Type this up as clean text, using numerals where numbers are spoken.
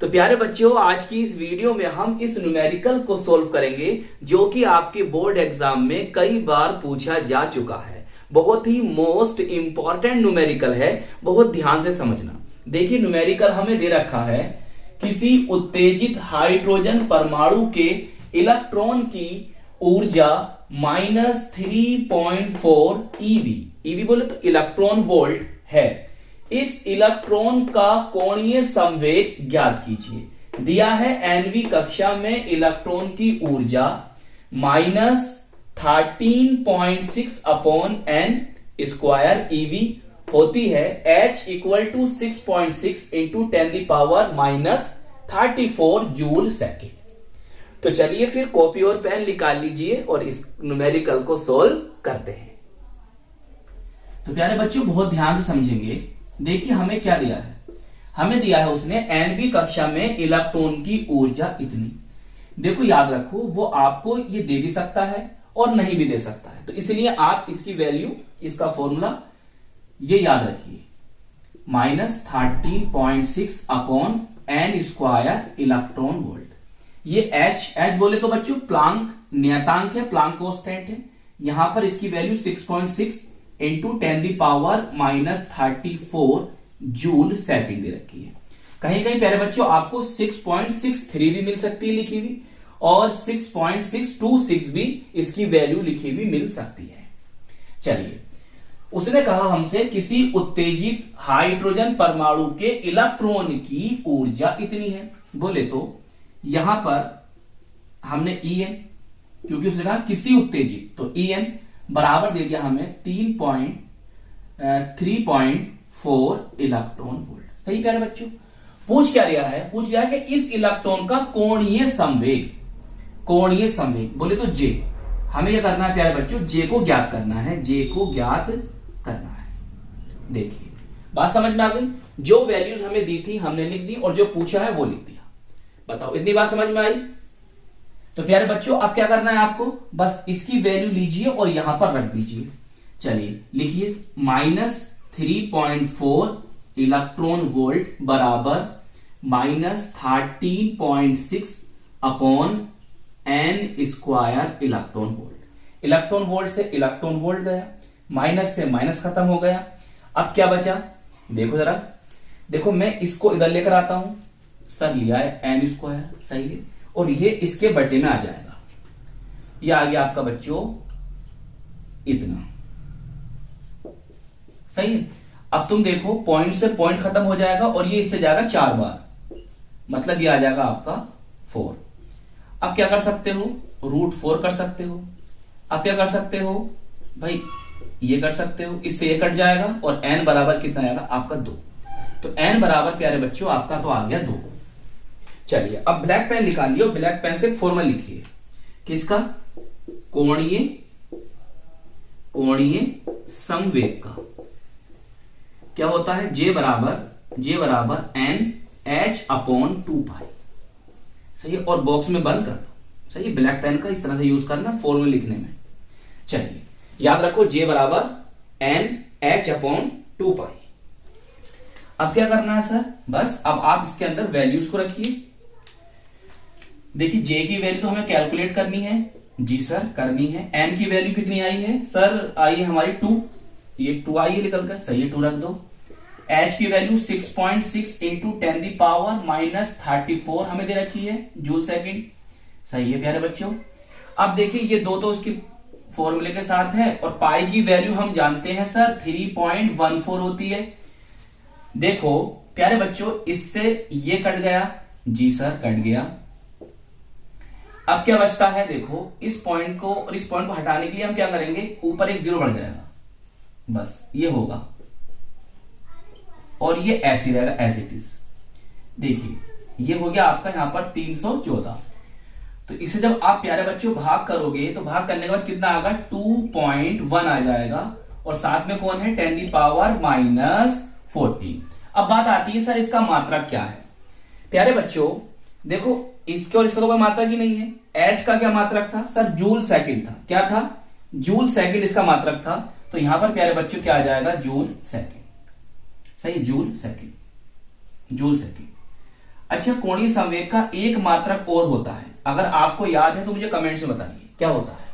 तो प्यारे बच्चों, आज की इस वीडियो में हम इस न्यूमेरिकल को सोल्व करेंगे जो कि आपके बोर्ड एग्जाम में कई बार पूछा जा चुका है। बहुत ही मोस्ट इंपॉर्टेंट न्यूमेरिकल है, बहुत ध्यान से समझना। देखिए, न्यूमेरिकल हमें दे रखा है किसी उत्तेजित हाइड्रोजन परमाणु के इलेक्ट्रॉन की ऊर्जा -3.4 ईवी। ईवी बोले तो इलेक्ट्रॉन वोल्ट है। इस इलेक्ट्रॉन का कोणीय संवेग ज्ञात कीजिए। दिया है एनवी कक्षा में इलेक्ट्रॉन की ऊर्जा -13.6 अपॉन n स्क्वायर ईवी होती है H = 6.6 इंटू 10⁻⁻34 जूल सेकेंड। तो चलिए फिर कॉपी और पेन निकाल लीजिए और इस न्यूमेरिकल को सोल्व करते हैं। तो प्यारे बच्चों, बहुत ध्यान से समझेंगे। देखिए, हमें क्या दिया है। हमें दिया है उसने एनवी कक्षा में इलेक्ट्रॉन की ऊर्जा इतनी। देखो, याद रखो, वो आपको ये दे भी सकता है और नहीं भी दे सकता है। तो इसलिए आप इसकी वैल्यू, इसका फॉर्मूला ये याद रखिए, -13.6 upon n square electron volt. ये H बोले तो बच्चों प्लांक नियतांक है, प्लांक कांस्टेंट है। यहां पर इसकी वैल्यू 6.6 इंटू 10⁻⁻34 जूल सेकेंड दे रखी है। कहीं कहीं प्यारे बच्चों आपको 6.63 भी मिल सकती है लिखी हुई, और 6.626 भी इसकी वैल्यू लिखी हुई मिल सकती है। चलिए, उसने कहा हमसे किसी उत्तेजित हाइड्रोजन परमाणु के इलेक्ट्रॉन की ऊर्जा इतनी है। बोले तो यहां पर हमने En, क्योंकि उसने कहा किसी उत्तेजित, तो En बराबर दे दिया हमें 3.4 इलेक्ट्रॉन वोल्ट। सही प्यारे बच्चों। पूछ क्या रहा है? पूछ रहा है कि इस इलेक्ट्रॉन का कोणीय संवेग, कोणीय संवेग बोले तो J। हमें क्या करना है प्यारे बच्चों? J को ज्ञात करना है, J को ज्ञात करना है। देखिए, बात समझ में आ गई। जो वैल्यूज हमें दी थी हमने लिख दी, और जो पूछा है वो लिख दिया। बताओ, इतनी बात समझ में आई? तो प्यारे बच्चों, अब क्या करना है आपको? बस इसकी वैल्यू लीजिए और यहां पर रख दीजिए। चलिए लिखिए, -3.4 इलेक्ट्रॉन वोल्ट बराबर -13.6 upon n square electron volt. Electron volt से इलेक्ट्रॉन वोल्ट गया, माइनस से माइनस खत्म हो गया। अब क्या बचा? देखो जरा, देखो मैं इसको इधर लेकर आता हूं। सर लिया है n स्क्वायर, सही है, और ये इसके बटे में आ जाएगा। ये आ गया आपका बच्चों इतना। सही है। अब तुम देखो, पॉइंट से पॉइंट खत्म हो जाएगा और ये इससे जाएगा 4 बार, मतलब ये आ जाएगा आपका 4। अब क्या कर सकते हो? √4 कर सकते हो। अब क्या कर सकते हो भाई? ये कर सकते हो, इससे ये कट जाएगा और n बराबर कितना आएगा आपका 2। तो n बराबर प्यारे बच्चों आपका तो आ गया 2। चलिए, अब ब्लैक पेन निकालिए और ब्लैक पेन से फॉर्मूला लिखिए किसका? कोणीय संवेग का। क्या होता है? J बराबर NH अपॉन 2π। सही है, और बॉक्स में बंद कर दो। सही है, ब्लैक पेन का इस तरह से यूज करना फॉर्मूला लिखने में। चलिए, याद रखो J बराबर NH अपॉन 2π। अब क्या करना है सर? बस अब आप इसके अंदर वैल्यूज को रखिए। देखिए, J की वैल्यू तो हमें कैलकुलेट करनी है। जी सर, करनी है। N की वैल्यू कितनी आई है सर? आई है हमारी 2। ये 2 आई है निकल कर, सही है, 2 रख दो। H की वैल्यू 6.6 इंटू 10⁻⁻34 हमें दे रखी है जूल सेकेंड। सही है प्यारे बच्चों। अब देखिए, ये दो तो उसकी फॉर्मूले के साथ है, और पाई की वैल्यू हम जानते हैं सर 3.14 होती है। देखो प्यारे बच्चों, इससे ये कट गया। जी सर, कट गया। अब क्या बचता है? देखो, इस पॉइंट को और इस पॉइंट को हटाने के लिए हम क्या करेंगे? ऊपर एक 0 बढ़ जाएगा, बस ये होगा, और ये ऐसे रहेगा एज इट इज। देखिए, ये हो गया आपका यहां पर 314। तो इसे जब आप प्यारे बच्चों भाग करोगे तो भाग करने के बाद कितना आएगा? 2.1 आ जाएगा, और साथ में कौन है? 10⁻⁻14। अब बात आती है सर इसका मात्रक क्या है? प्यारे बच्चों देखो, इसके और इसका तो कोई मात्रक ही नहीं है। H का क्या मात्रक था सर? जूल सेकंड था। क्या था? जूल सेकंड इसका मात्रक था। तो यहां पर प्यारे बच्चों क्या आ जाएगा? Joule second. सही, जूल सेकंड, जूल सेकंड। अच्छा, कोणीय संवेग का एक मात्रक और होता है, अगर आपको याद है तो मुझे कमेंट से बताइए क्या होता है।